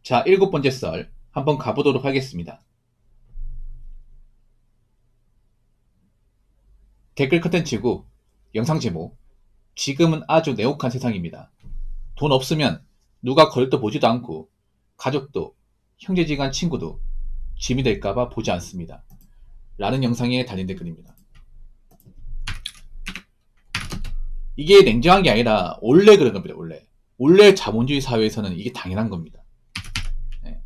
자, 7번째 썰 한번 가보도록 하겠습니다. 댓글 컨텐츠고 영상 제목, 지금은 아주 내혹한 세상입니다. 돈 없으면 누가 거들떠 보지도 않고 가족도 형제지간 친구도 짐이 될까봐 보지 않습니다. 라는 영상에 달린 댓글입니다. 이게 냉정한 게 아니라 원래 그런 겁니다. 원래 자본주의 사회에서는 이게 당연한 겁니다. 네.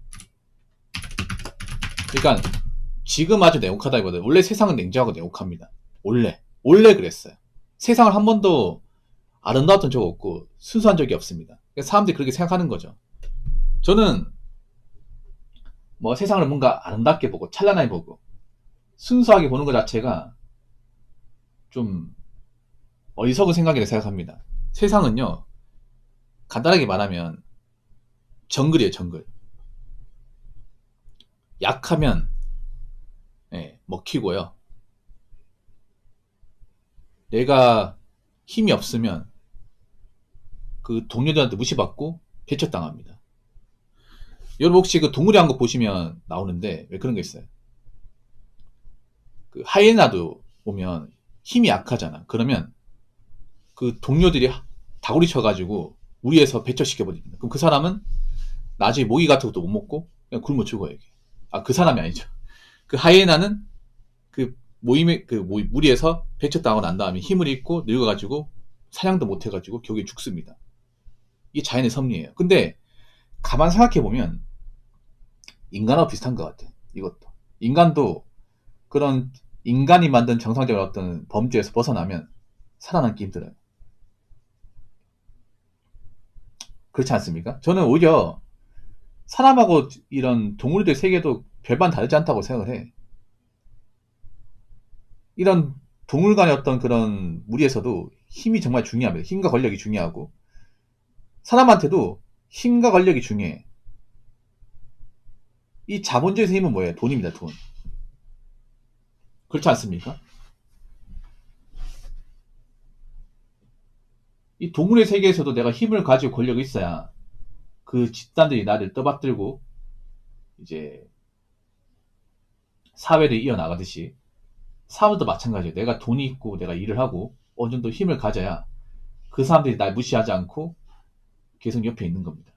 그러니까 지금 아주 내혹하다기보다 원래 세상은 냉정하고 내혹합니다. 원래 그랬어요. 세상을 한 번도 아름다웠던 적 없고 순수한 적이 없습니다. 사람들이 그렇게 생각하는 거죠. 저는 뭐 세상을 뭔가 아름답게 보고 찬란하게 보고 순수하게 보는 것 자체가 좀 어리석은 생각이라고 생각합니다. 세상은요, 간단하게 말하면 정글이에요. 정글. 약하면 먹히고요. 내가 힘이 없으면 그 동료들한테 무시받고 배척당합니다. 여러분 혹시 그 동물의 왕국 보시면 나오는데 왜 그런 게 있어요? 그 하이에나도 보면 힘이 약하잖아. 그러면 그 동료들이 다구리 쳐가지고 무리해서 배척시켜버립니다. 그럼 그 사람은 나중에 모기 같은 것도 못 먹고 그냥 굶어 죽어요. 이게. 그 사람이 아니죠. 그 하이에나는 그 무리해서 배척당하고 난 다음에 힘을 잃고 늙어가지고 사냥도 못해가지고 결국에 죽습니다. 이게 자연의 섭리예요. 근데 가만 생각해보면 인간하고 비슷한 것 같아. 이것도. 인간도 그런 인간이 만든 정상적인 어떤 범주에서 벗어나면 살아남기 힘들어요. 그렇지 않습니까? 저는 오히려 사람하고 이런 동물들 세계도 별반 다르지 않다고 생각을 해. 이런 동물 간의 어떤 그런 무리에서도 힘이 정말 중요합니다. 힘과 권력이 중요하고 사람한테도 힘과 권력이 중요해. 이 자본주의에서 힘은 뭐예요? 돈입니다. 돈. 그렇지 않습니까? 이 동물의 세계에서도 내가 힘을 가지고 권력이 있어야 그 집단들이 나를 떠받들고 이제 사회를 이어나가듯이 사람도 마찬가지예요. 내가 돈이 있고 내가 일을 하고 어느 정도 힘을 가져야 그 사람들이 날 무시하지 않고 계속 옆에 있는 겁니다.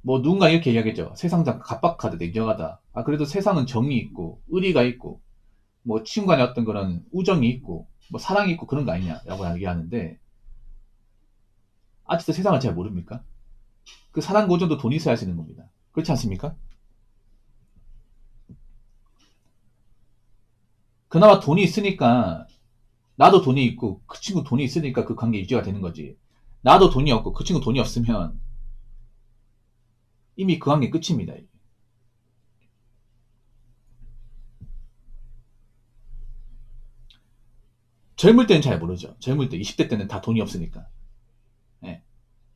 뭐 누군가 이렇게 이야기하죠. 세상 참 각박하다, 냉정하다. 그래도 세상은 정이 있고 의리가 있고 뭐 친구 간의 어떤 그런 우정이 있고 뭐 사랑이 있고 그런 거 아니냐라고 얘기하는데 아직도 세상을 잘 모릅니까? 그 사랑과 우정도 돈이 있어야 할 수 있는 겁니다. 그렇지 않습니까? 그나마 돈이 있으니까 나도 돈이 있고 그 친구 돈이 있으니까 그 관계 유지가 되는 거지. 나도 돈이 없고 그 친구 돈이 없으면 이미 그 관계 끝입니다. 젊을 때는 잘 모르죠. 젊을 때 20대 때는 다 돈이 없으니까. 예.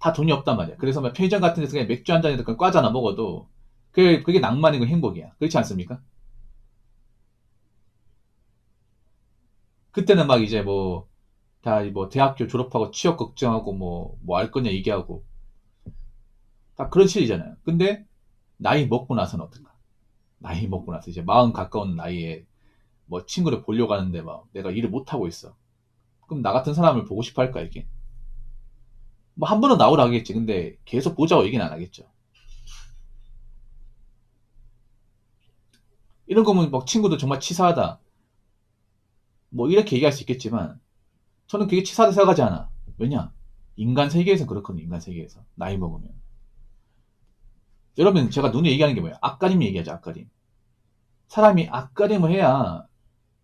다 돈이 없단 말이야. 그래서 막 편의점 같은 데서 그냥 맥주 한 잔이든 과자 하나 먹어도 그게 낭만이고 행복이야. 그렇지 않습니까? 그때는 막 이제 뭐 다 뭐 대학교 졸업하고 취업 걱정하고 뭐 할 거냐 얘기하고 다 그런 시절이잖아요. 근데 나이 먹고 나서는 어떤가? 나이 먹고 나서 이제 마흔 가까운 나이에 뭐 친구를 보려고 하는데 막 내가 일을 못 하고 있어. 그럼 나 같은 사람을 보고 싶어 할까 이게? 뭐 한 번은 나오라 하겠지. 근데 계속 보자고 얘기는 안 하겠죠. 이런 거면 막 친구도 정말 치사하다. 뭐 이렇게 얘기할 수 있겠지만 저는 그게 치사하다 생각하지 않아. 왜냐? 인간 세계에서 그렇거든요. 인간 세계에서 나이 먹으면. 여러분 제가 눈에 얘기하는 게 뭐예요? 앞가림 얘기하죠. 앞가림. 사람이 앞가림을 해야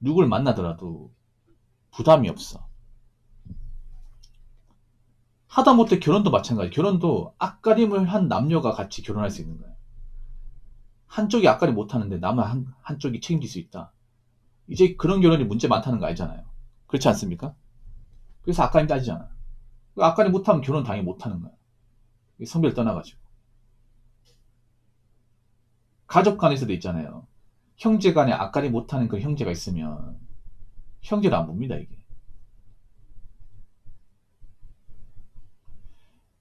누굴 만나더라도 부담이 없어. 하다못해 결혼도 마찬가지. 결혼도 앞가림을 한 남녀가 같이 결혼할 수 있는 거야. 한쪽이 앞가림 못하는데 남은 한쪽이 책임질 수 있다. 이제 그런 결혼이 문제 많다는 거 알잖아요. 그렇지 않습니까? 그래서 앞가림 따지잖아. 앞가림 못하면 결혼 당연히 못하는 거야. 성별 떠나가지고. 가족 간에서도 있잖아요. 형제 간에 앞가림 못하는 그 형제가 있으면 형제를 안 봅니다, 이게.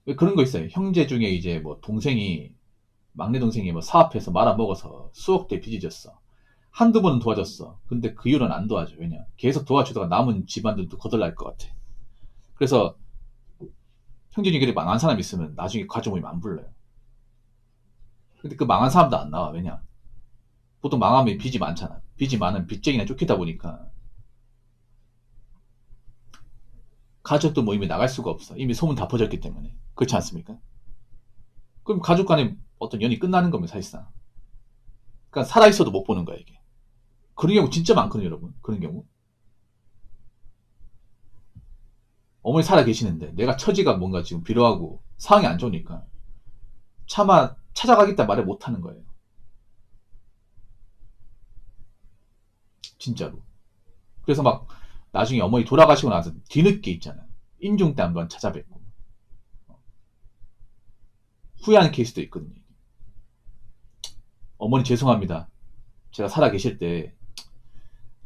왜 그런 거 있어요. 형제 중에 이제 뭐 동생이, 막내 동생이 뭐 사업해서 말아먹어서 수억대 빚이 졌어. 한두 번은 도와줬어. 근데 그 이후로는 안 도와줘. 왜냐? 계속 도와주다가 남은 집안들도 거덜날 것 같아. 그래서 형제 중에 망한 사람 있으면 나중에 가족 모임 안 불러요. 근데 그 망한 사람도 안 나와. 왜냐? 보통 망하면 빚이 많잖아. 빚이 많은 빚쟁이나 쫓기다 보니까 가족도 모임에 나갈 수가 없어. 이미 소문 다 퍼졌기 때문에. 그렇지 않습니까? 그럼 가족 간에 어떤 연이 끝나는 겁니다, 사실상. 그러니까 살아있어도 못 보는 거야, 이게. 그런 경우 진짜 많거든요, 여러분. 그런 경우. 어머니 살아 계시는데 내가 처지가 뭔가 지금 비로하고 상황이 안 좋으니까 차마 찾아가겠다 말을 못 하는 거예요. 진짜로. 그래서 막 나중에 어머니 돌아가시고 나서 뒤늦게 있잖아요. 인중 때 한번 찾아뵙고 후회하는 케이스도 있거든요. 어머니 죄송합니다. 제가 살아 계실 때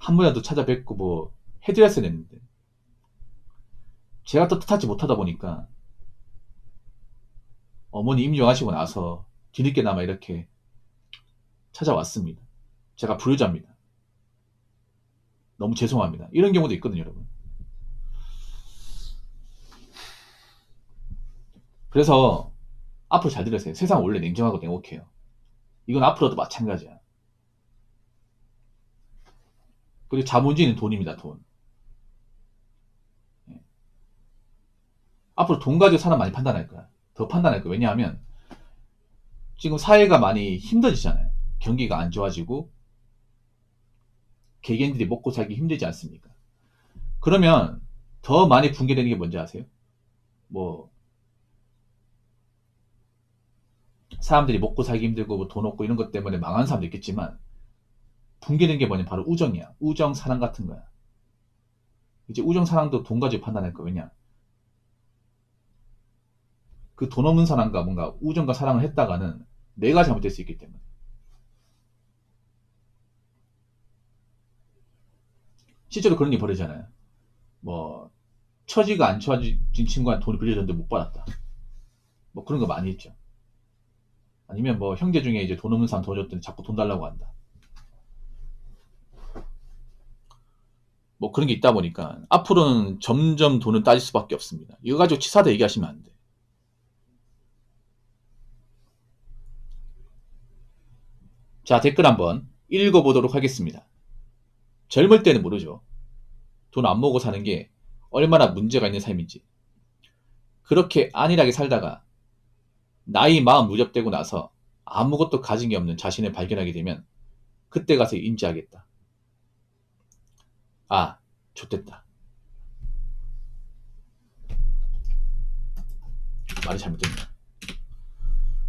한 번이라도 찾아뵙고 뭐 해드렸어야 했는데 제가 또 뜻하지 못하다 보니까 어머니 임종하시고 나서 뒤늦게나마 이렇게 찾아왔습니다. 제가 불효자입니다. 너무 죄송합니다. 이런 경우도 있거든요, 여러분. 그래서 앞으로 잘 들으세요. 세상 원래 냉정하고 냉혹해요. 이건 앞으로도 마찬가지야. 그리고 자본주의는 돈입니다, 돈. 예. 앞으로 돈 가지고 사람 많이 판단할 거야. 더 판단할 거야. 왜냐하면 지금 사회가 많이 힘들어지잖아요. 경기가 안 좋아지고 개개인들이 먹고 살기 힘들지 않습니까? 그러면 더 많이 붕괴되는 게 뭔지 아세요? 뭐 사람들이 먹고 살기 힘들고 뭐돈 없고 이런 것 때문에 망한 사람도 있겠지만 붕괴된 게 뭐냐? 바로 우정이야. 우정, 사랑 같은 거야. 이제 우정, 사랑도 돈 가지고 판단할 거. 왜냐? 그 돈 없는 사람과 뭔가 우정과 사랑을 했다가는 내가 잘못될 수 있기 때문에. 실제로 그런 일이 벌어지잖아요. 뭐 처지가 안 좋아진 친구한테 돈을 빌려줬는데 못 받았다. 뭐 그런 거 많이 있죠. 아니면 뭐 형제 중에 이제 돈 없는 사람 도와줬더니 자꾸 돈 달라고 한다. 뭐 그런 게 있다 보니까 앞으로는 점점 돈을 따질 수밖에 없습니다. 이거 가지고 치사하다 얘기하시면 안 돼. 자, 댓글 한번 읽어보도록 하겠습니다. 젊을 때는 모르죠. 돈 안 모으고 사는 게 얼마나 문제가 있는 삶인지. 그렇게 안일하게 살다가 나이 마음 무접되고 나서 아무것도 가진 게 없는 자신을 발견하게 되면 그때 가서 인지하겠다. 아, 좋댔다. 말이 잘못됐네.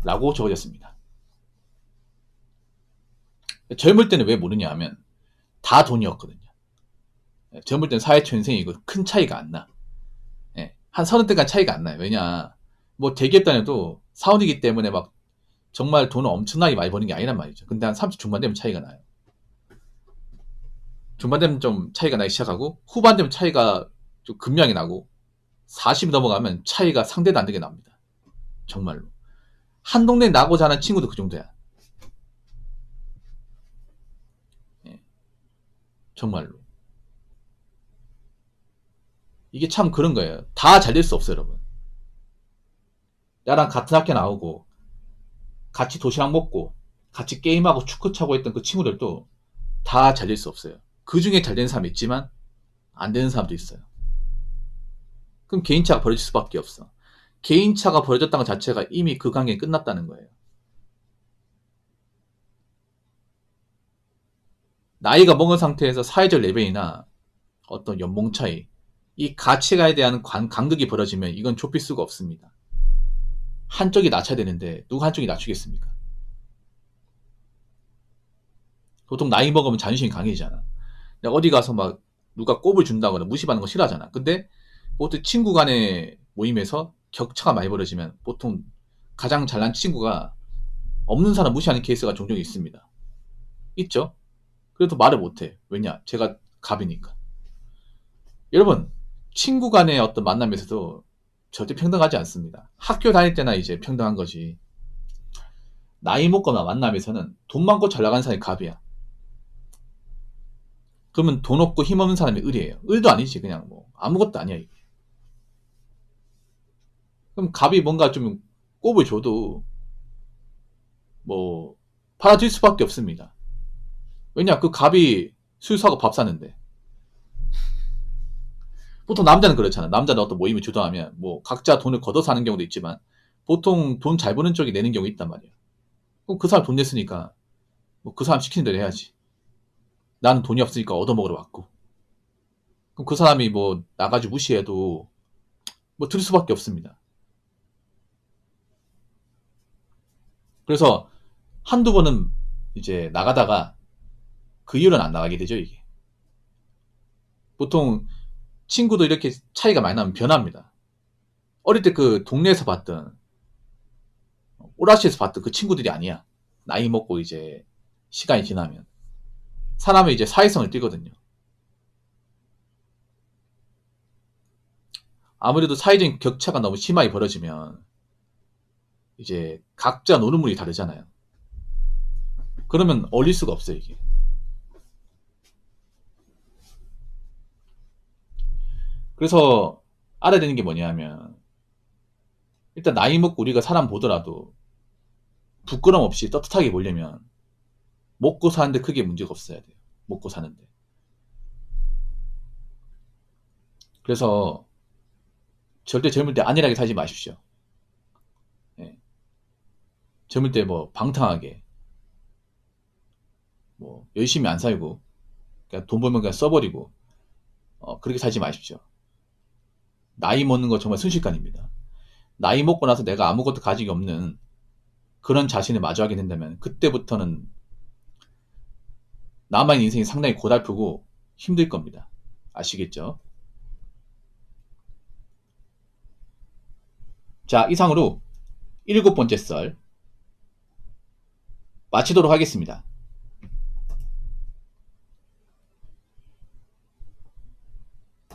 라고 적어졌습니다. 젊을 때는 왜 모르냐 하면 다 돈이었거든요. 젊을 때는 사회초년생이고 큰 차이가 안 나. 한 30대간 차이가 안 나요. 왜냐, 뭐 대기업 다녀도 사원이기 때문에 막 정말 돈을 엄청나게 많이 버는 게 아니란 말이죠. 근데 한 30 중반 되면 차이가 나요. 중반 되면 좀 차이가 나기 시작하고 후반 되면 차이가 좀 극명히 나고 40이 넘어가면 차이가 상대도 안 되게 납니다. 정말로. 한 동네에 나고 자란 친구도 그 정도야. 정말로. 이게 참 그런 거예요. 다 잘 될 수 없어요, 여러분. 나랑 같은 학교 나오고 같이 도시락 먹고 같이 게임하고 축구 차고 했던 그 친구들도 다 잘 될 수 없어요. 그 중에 잘 되는 사람이 있지만 안 되는 사람도 있어요. 그럼 개인차가 벌어질 수밖에 없어. 개인차가 벌어졌다는 것 자체가 이미 그 관계는 끝났다는 거예요. 나이가 먹은 상태에서 사회적 레벨이나 어떤 연봉 차이, 이 가치가에 대한 간극이 벌어지면 이건 좁힐 수가 없습니다. 한쪽이 낮춰야 되는데 누가 한쪽이 낮추겠습니까? 보통 나이 먹으면 자존심이 강해지잖아. 어디 가서 막 누가 꼽을 준다거나 무시받는 거 싫어하잖아. 근데 보통 친구 간의 모임에서 격차가 많이 벌어지면 보통 가장 잘난 친구가 없는 사람 무시하는 케이스가 종종 있습니다. 있죠? 그래도 말을 못해. 왜냐? 제가 갑이니까. 여러분, 친구 간의 어떤 만남에서도 절대 평등하지 않습니다. 학교 다닐 때나 이제 평등한 것이, 나이 먹거나 만남에서는 돈 많고 잘 나가는 사람이 갑이야. 그러면 돈 없고 힘 없는 사람이 을이에요. 을도 아니지, 그냥 뭐 아무것도 아니야 이게. 그럼 갑이 뭔가 좀 꼽을 줘도 뭐 받아들일 수밖에 없습니다. 왜냐, 그 갑이 술 사고 밥 사는데. 보통 남자는 그렇잖아. 남자는 어떤 모임을 주도하면 뭐 각자 돈을 걷어서 하는 경우도 있지만 보통 돈 잘 버는 쪽이 내는 경우 있단 말이야. 그럼 그 사람 돈 냈으니까 뭐 그 사람 시키는 대로 해야지. 나는 돈이 없으니까 얻어먹으러 왔고. 그럼 그 사람이 뭐 나가지고 무시해도 뭐 들을 수밖에 없습니다. 그래서 한두 번은 이제 나가다가 그 이후로는 안 나가게 되죠, 이게. 보통 친구도 이렇게 차이가 많이 나면 변합니다. 어릴 때 그 동네에서 봤던, 오라시에서 봤던 그 친구들이 아니야. 나이 먹고 이제 시간이 지나면. 사람의 이제 사회성을 띠거든요. 아무래도 사회적인 격차가 너무 심하게 벌어지면 이제 각자 노는 물이 다르잖아요. 그러면 어울릴 수가 없어요, 이게. 그래서 알아야 되는 게 뭐냐면, 일단 나이 먹고 우리가 사람 보더라도 부끄럼 없이 떳떳하게 보려면 먹고 사는데 크게 문제가 없어야 돼요. 먹고 사는데. 그래서 절대 젊을 때 안일하게 살지 마십시오. 예. 젊을 때 뭐 방탕하게 뭐 열심히 안 살고 그냥 돈 벌면 그냥 써버리고 그렇게 살지 마십시오. 나이 먹는 거 정말 순식간입니다. 나이 먹고 나서 내가 아무것도 가지기 없는 그런 자신을 마주하게 된다면 그때부터는 남의 인생이 상당히 고달프고 힘들 겁니다. 아시겠죠? 자, 이상으로 7번째 썰 마치도록 하겠습니다.